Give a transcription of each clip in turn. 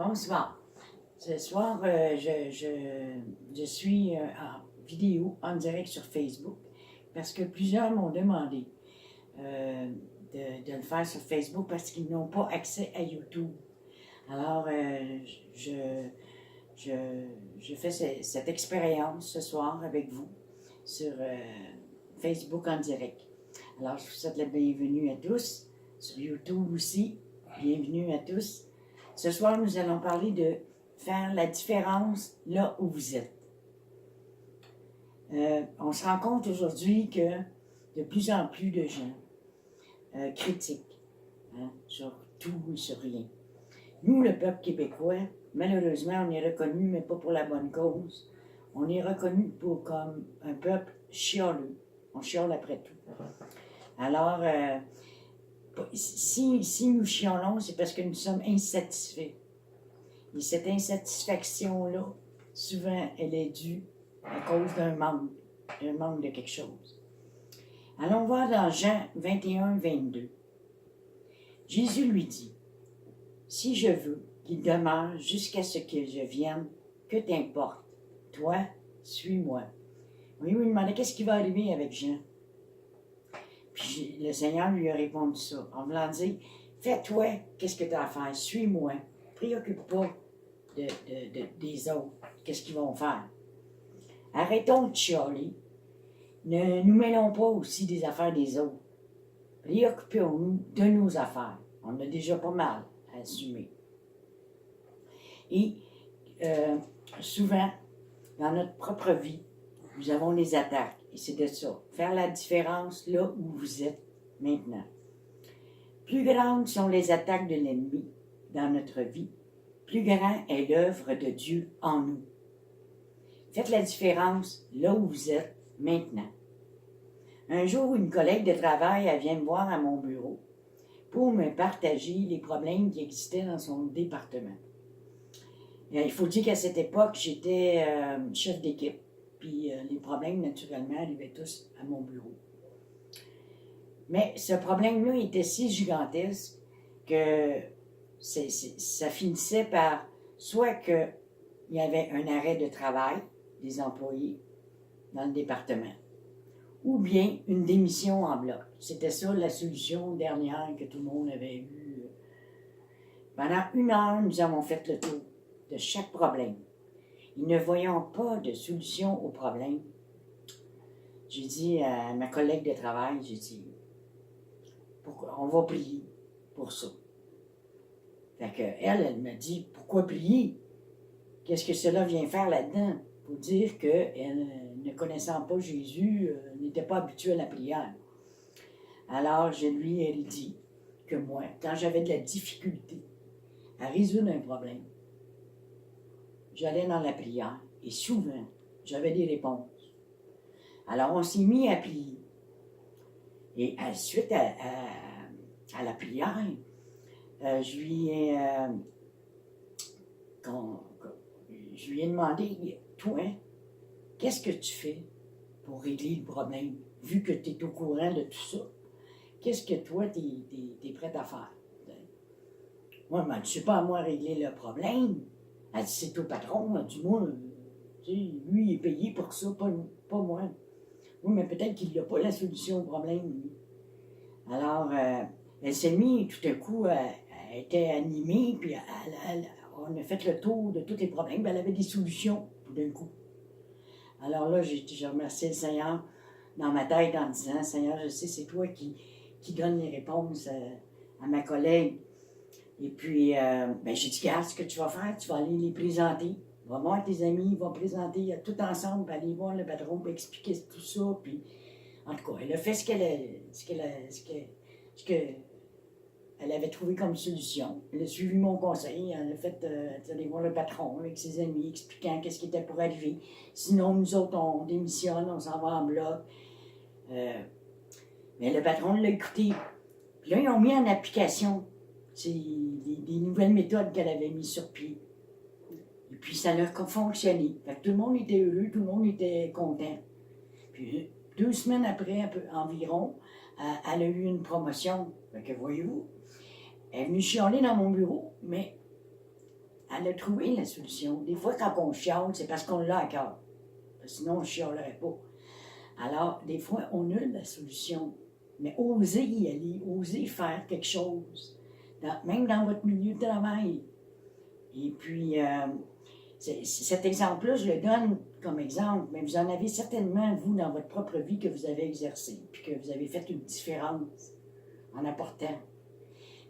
Bonsoir. Ce soir, je suis en vidéo, en direct sur Facebook, parce que plusieurs m'ont demandé de le faire sur Facebook parce qu'ils n'ont pas accès à YouTube. Alors, je fais cette expérience ce soir avec vous sur Facebook en direct. Alors, je vous souhaite la bienvenue à tous, sur YouTube aussi. Bienvenue à tous. Ce soir, nous allons parler de faire la différence là où vous êtes. On se rend compte aujourd'hui que de plus en plus de gens critiquent sur tout et sur rien. Nous, le peuple québécois, malheureusement, on est reconnu, mais pas pour la bonne cause. On est reconnu comme un peuple chialeux. On chiale après tout. Alors, si nous chialons, c'est parce que nous sommes insatisfaits. Et cette insatisfaction-là, souvent, elle est due à cause d'un manque de quelque chose. Allons voir dans Jean 21, 22. Jésus lui dit, « Si je veux qu'il demeure jusqu'à ce que je vienne, que t'importe? Toi, suis-moi. » Oui, il me demandait qu'est-ce qui va arriver avec Jean. Puis le Seigneur lui a répondu ça, en voulant dire, « Fais-toi, qu'est-ce que tu as à faire? Suis-moi. Préoccupe pas des autres, qu'est-ce qu'ils vont faire. Arrêtons de chialer. Ne nous mêlons pas aussi des affaires des autres. Préoccupons-nous de nos affaires. On a déjà pas mal à assumer. » Et souvent, dans notre propre vie, nous avons des attaques. Et c'est de ça. Faire la différence là où vous êtes maintenant. Plus grandes sont les attaques de l'ennemi dans notre vie, plus grand est l'œuvre de Dieu en nous. Faites la différence là où vous êtes maintenant. Un jour, une collègue de travail, elle vient me voir à mon bureau pour me partager les problèmes qui existaient dans son département. Et il faut dire qu'à cette époque, j'étais chef d'équipe, puis les problèmes, naturellement, arrivaient tous à mon bureau. Mais ce problème-là était si gigantesque que ça finissait par soit qu'il y avait un arrêt de travail des employés dans le département, ou bien une démission en bloc. C'était ça la solution dernière que tout le monde avait eue. Pendant 1 heure, nous avons fait le tour de chaque problème. Et ne voyant pas de solution au problème, j'ai dit à ma collègue de travail, j'ai dit, on va prier pour ça. Fait que elle m'a dit, pourquoi prier? Qu'est-ce que cela vient faire là-dedans? Pour dire qu'elle, ne connaissant pas Jésus, n'était pas habituée à la prière. Alors, je lui ai dit que moi, quand j'avais de la difficulté à résoudre un problème, j'allais dans la prière et souvent, j'avais des réponses. Alors, on s'est mis à prier. Et suite à la prière, je lui ai demandé, toi, qu'est-ce que tu fais pour régler le problème, vu que tu es au courant de tout ça? Qu'est-ce que toi, tu es prête à faire? Moi, elle ne sais pas à moi régler le problème. Elle dit, c'est au patron. Elle dit, moi, lui, il est payé pour ça, pas moi. Oui, mais peut-être qu'il n'a pas la solution au problème, lui. Alors, elle s'est mise, tout à coup, elle était animée, puis on a fait le tour de tous les problèmes, elle avait des solutions, tout d'un coup. Alors là, j'ai remercié le Seigneur dans ma tête en disant, Seigneur, je sais, c'est toi qui donne les réponses à ma collègue. Et puis, j'ai dit, regarde ce que tu vas faire, tu vas aller les présenter. Va voir tes amis, ils vont présenter tout ensemble, puis aller voir le patron pour expliquer tout ça. Puis, en tout cas, elle a fait ce qu'elle avait trouvé comme solution. Elle a suivi mon conseil. Elle a fait aller voir le patron avec ses amis, expliquant qu'est-ce qui était pour arriver. Sinon, nous autres, on démissionne, on s'en va en bloc. Mais le patron l'a écouté. Puis là, ils ont mis en application des nouvelles méthodes qu'elle avait mises sur pied. Et puis, ça a fonctionné. Fait que tout le monde était heureux, tout le monde était content. Puis, 2 semaines après, environ, elle a eu une promotion. Fait que, voyez-vous, elle est venue chialer dans mon bureau, mais elle a trouvé la solution. Des fois, quand on chiale, c'est parce qu'on l'a à cœur. Sinon, on ne chialerait pas. Alors, des fois, on a la solution. Mais osez y aller, osez faire quelque chose. Même dans votre milieu de travail. Et puis, cet exemple-là, je le donne comme exemple, mais vous en avez certainement, vous, dans votre propre vie, que vous avez exercé, puis que vous avez fait une différence en apportant.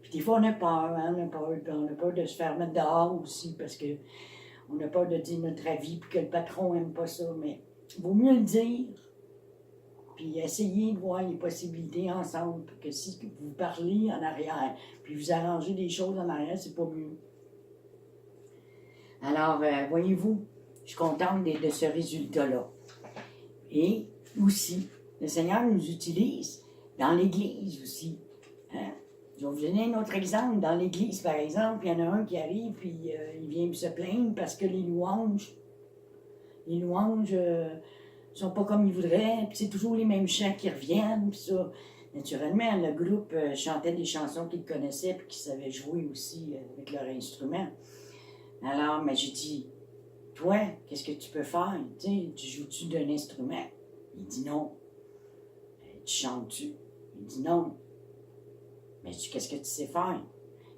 Puis des fois, on a peur, hein, on a peur de se faire mettre dehors aussi, parce qu'on a peur de dire notre avis, puis que le patron n'aime pas ça, mais il vaut mieux le dire, puis essayer de voir les possibilités ensemble, puis que si vous parlez en arrière, puis vous arrangez des choses en arrière, c'est pas mieux. Alors, voyez-vous, je suis contente de ce résultat-là. Et aussi, le Seigneur nous utilise dans l'Église aussi. Hein? Je vais vous donner un autre exemple. Dans l'Église, par exemple, il y en a un qui arrive, puis il vient se plaindre parce que les louanges sont pas comme il voudrait, puis c'est toujours les mêmes chants qui reviennent, puis ça. Naturellement, le groupe chantait des chansons qu'ils connaissaient, puis qu'ils savaient jouer aussi avec leur instrument. Alors, mais j'ai dit, toi, qu'est-ce que tu peux faire? Tu joues-tu d'un instrument? Il dit non. Tu chantes-tu? Il dit non. Mais qu'est-ce que tu sais faire?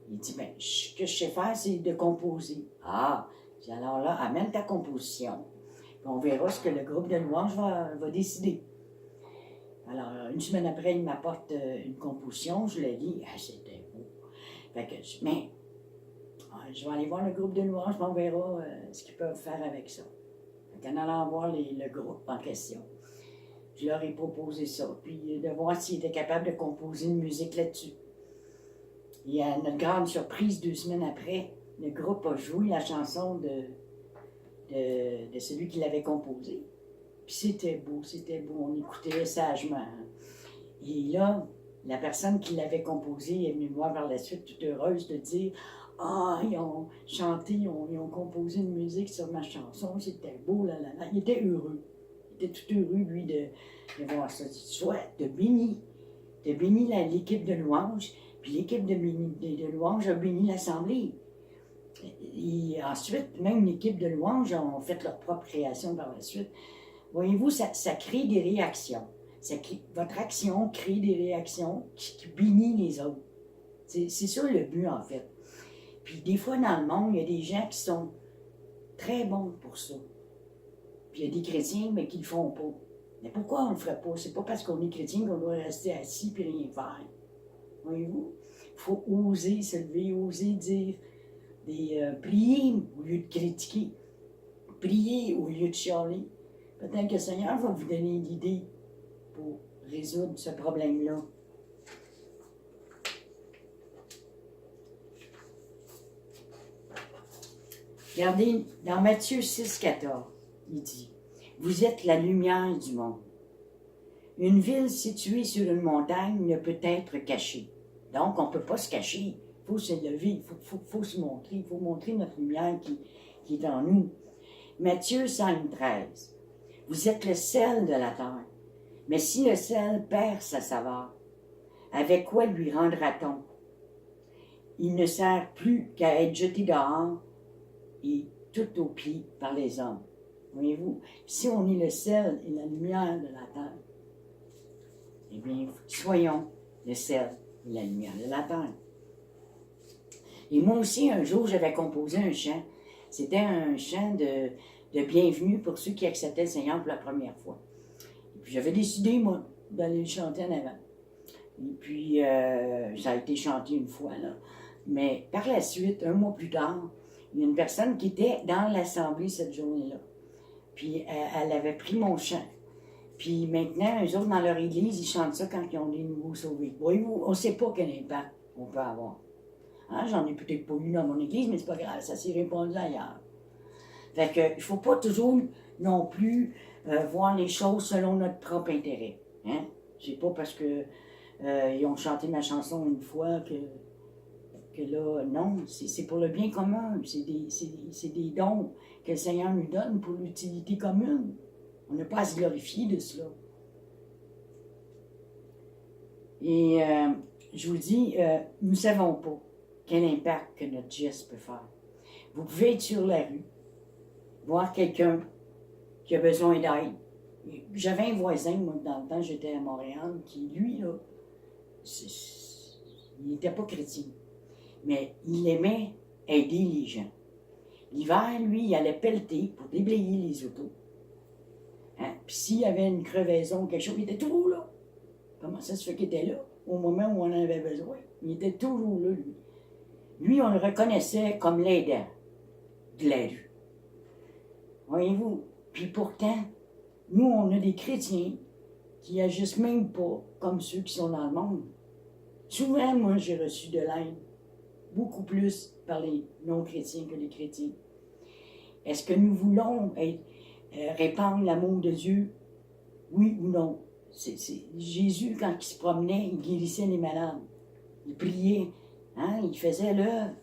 Il dit, ce que je sais faire, c'est de composer. Ah, alors là, amène ta composition. Puis on verra ce que le groupe de louanges va décider. Alors, une semaine après, il m'apporte une composition, je la lis, c'était beau. Fait que je vais aller voir le groupe de louanges, on verra ce qu'ils peuvent faire avec ça. En allant voir le groupe en question, je leur ai proposé ça, puis de voir s'ils étaient capables de composer une musique là-dessus. Et à notre grande surprise, 2 semaines après, le groupe a joué la chanson de celui qui l'avait composée. Puis c'était beau, on écoutait sagement. Et là, la personne qui l'avait composée est venue me voir par la suite, toute heureuse, de dire « Ah, ils ont chanté, ils ont composé une musique sur ma chanson, c'était beau, là, là, là. » Il était heureux. Il était tout heureux, lui, de voir ça. Soit de béni l'équipe de louanges, puis l'équipe de louanges a béni l'assemblée. Et ensuite, même l'équipe de louanges ont fait leur propre création par la suite. Voyez-vous, ça crée des réactions. Votre action crée des réactions qui bénissent les autres. C'est ça le but, en fait. Puis des fois, dans le monde, il y a des gens qui sont très bons pour ça. Puis il y a des chrétiens, mais qui ne le font pas. Mais pourquoi on ne le ferait pas? C'est pas parce qu'on est chrétien qu'on doit rester assis et rien faire. Voyez-vous? Il faut oser se lever, oser dire, prier au lieu de critiquer, prier au lieu de chialer. Peut-être que le Seigneur va vous donner l'idée pour résoudre ce problème-là. Regardez, dans Matthieu 6,14, il dit « Vous êtes la lumière du monde. Une ville située sur une montagne ne peut être cachée. » Donc, on ne peut pas se cacher. Il faut se lever, il faut se montrer. Il faut montrer notre lumière qui est en nous. Matthieu 5,13. Vous êtes le sel de la terre. Mais si le sel perd sa saveur, avec quoi lui rendra-t-on? Il ne sert plus qu'à être jeté dehors et tout au pied par les hommes. Voyez-vous, si on est le sel et la lumière de la terre, eh bien, soyons le sel et la lumière de la terre. Et moi aussi, un jour, j'avais composé un chant. C'était un chant de bienvenue pour ceux qui acceptaient le Seigneur pour la première fois. Et puis, j'avais décidé, moi, d'aller le chanter en avant. Et puis, ça a été chanté une fois, là. Mais par la suite, un mois plus tard, il y a une personne qui était dans l'assemblée cette journée-là. Puis, elle avait pris mon chant. Puis maintenant, eux autres, dans leur église, ils chantent ça quand ils ont des nouveaux sauvés. Voyez-vous, on ne sait pas quel impact on peut avoir. Hein, j'en ai peut-être pas eu dans mon église, mais c'est pas grave, ça s'est répandu ailleurs. Fait que, il ne faut pas toujours non plus voir les choses selon notre propre intérêt. Hein? C'est pas parce que ils ont chanté ma chanson une fois que là, non, c'est pour le bien commun. C'est des dons que le Seigneur nous donne pour l'utilité commune. On n'a pas à se glorifier de cela. Et je vous dis, nous ne savons pas quel impact que notre geste peut faire. Vous pouvez être sur la rue, voir quelqu'un qui a besoin d'aide. J'avais un voisin, moi, dans le temps, j'étais à Montréal, qui, lui, là, il n'était pas chrétien, mais il aimait aider les gens. L'hiver, lui, il allait pelleter pour déblayer les autos. Hein? Puis s'il y avait une crevaison ou quelque chose, il était toujours là. Comment ça se fait qu'il était là, au moment où on en avait besoin? Il était toujours là, lui. Lui, on le reconnaissait comme l'aidant de la rue. Voyez-vous? Puis pourtant, nous, on a des chrétiens qui agissent même pas comme ceux qui sont dans le monde. Souvent, moi, j'ai reçu de l'aide, beaucoup plus par les non-chrétiens que les chrétiens. Est-ce que nous voulons répandre l'amour de Dieu? Oui ou non? Jésus, quand il se promenait, il guérissait les malades. Il priait, hein? Il faisait l'œuvre.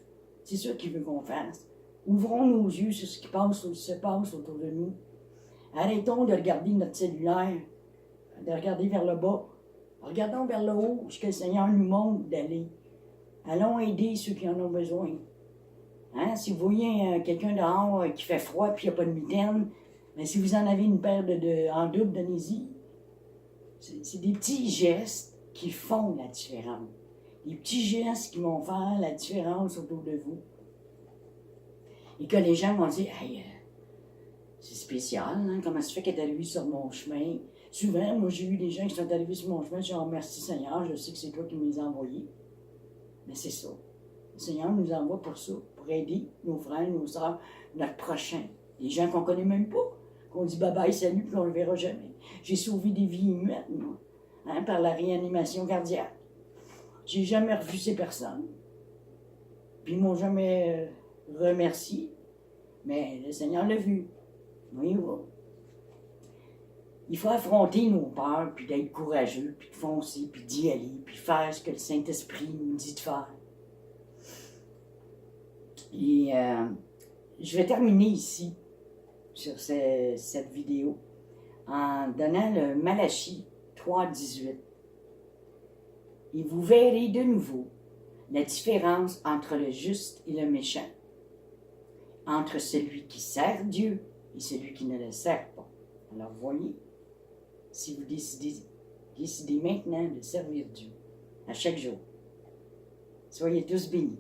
C'est ça qu'il veut qu'on fasse. Ouvrons nos yeux sur ce qui se passe autour de nous. Arrêtons de regarder notre cellulaire, de regarder vers le bas. Regardons vers le haut, ce que le Seigneur nous montre d'aller. Allons aider ceux qui en ont besoin. Hein? Si vous voyez quelqu'un dehors qui fait froid et qu'il n'y a pas de mitaine, mais si vous en avez une paire en double, donnez-y. C'est des petits gestes qui font la différence. Des petits gestes qui vont faire la différence autour de vous. Et que les gens vont dire, hey, c'est spécial, hein? Comment ça se fait qu'elle est arrivée sur mon chemin? Souvent, moi, j'ai eu des gens qui sont arrivés sur mon chemin, je dis, oh, merci Seigneur, je sais que c'est toi qui me les as envoyés. Mais c'est ça. Le Seigneur nous envoie pour ça, pour aider nos frères, nos sœurs, notre prochain. Des gens qu'on ne connaît même pas, qu'on dit bye-bye, salut, puis on ne le verra jamais. J'ai sauvé des vies humaines, moi, hein, par la réanimation cardiaque. J'ai jamais revu ces personnes. Puis ils m'ont jamais remercié. Mais le Seigneur l'a vu. Voyez-vous. Il faut affronter nos peurs, puis d'être courageux, puis de foncer, puis d'y aller, puis faire ce que le Saint-Esprit nous dit de faire. Et je vais terminer ici, sur cette vidéo, en donnant le Malachie 3,18. Et vous verrez de nouveau la différence entre le juste et le méchant, entre celui qui sert Dieu et celui qui ne le sert pas. Alors voyez, si vous décidez maintenant de servir Dieu à chaque jour, soyez tous bénis.